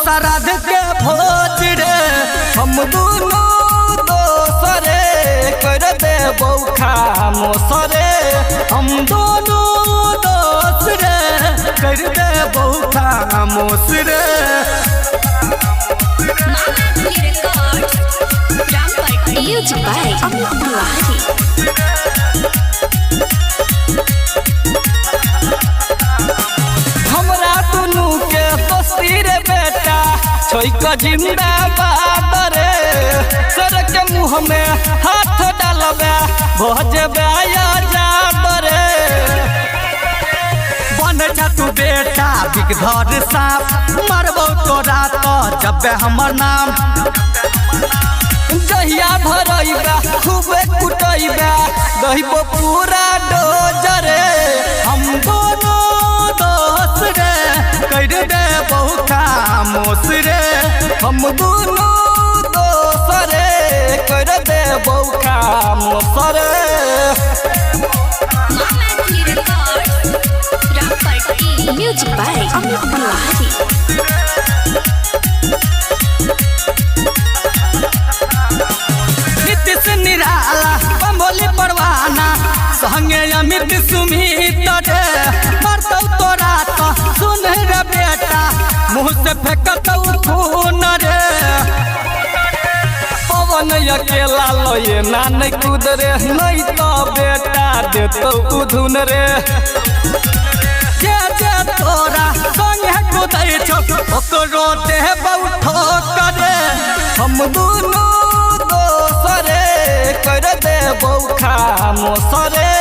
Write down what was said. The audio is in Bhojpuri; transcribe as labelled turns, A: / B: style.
A: श्राद्ध के भोज रे हम दोनों दोसरे कर देबौ खामोसरे हम दोनों दोसरे कर देबौ खामोसरे।
B: Music by Abdulwahid।
A: हमरा दुनू के दोस्ती रे बेटा छोई क जिंदाबाद रे सर के मुँह में हाथ डालबे भोजबे आजाद रे। बन जा तू बेटा बिगधर सांप मरबौ तोरा तो जबे हमर नाम जहिया भरइबा खूबे कुटइबा दहिबो पूरा डोजरे हम दोनों दोस्त रे कर देबौ खामोसरे हम दोनों दोसरे कर देबौ खामोसरे।
B: Music by Abdulwahid।
A: निराला बम्बोली परवाना संगे अमित सुमित रे मरतौ तोरा तो सुन रे बेटा मुँह से फेंकतौ खून रे। पवन अकेला लोये ना नहीं कूद रे नहीं तो बेटा देतौ उधुन रे। जे जे तोरा संगे कूदै छौ ओकरो देबौ ठोकर रे हम दोनों दोसरे कर देबौ खामोसरे